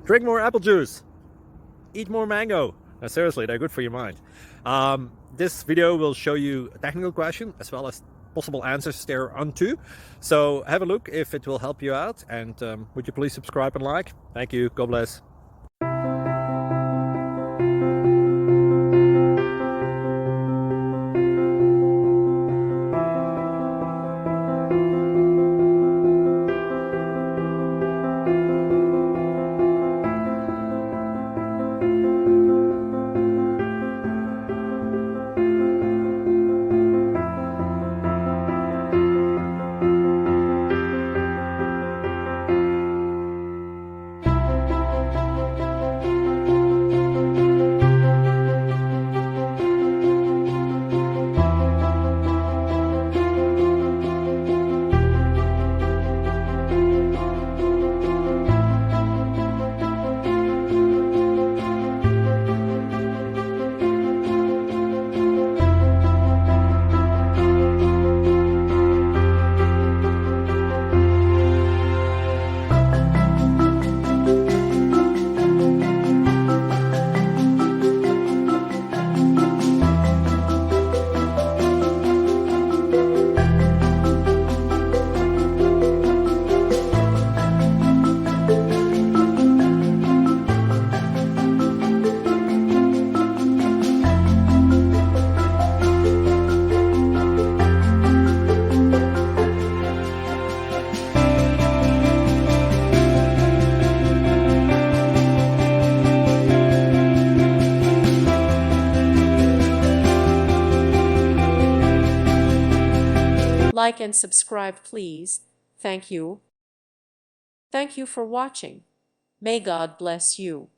Drink more apple juice. Eat more mango. No, seriously, they're good for your mind. This video will show you a technical question as well as possible answers thereunto. So have a look if it will help you out, and would you please subscribe and like? Thank you. God bless. Like and subscribe, please. Thank you. Thank you for watching. May God bless you.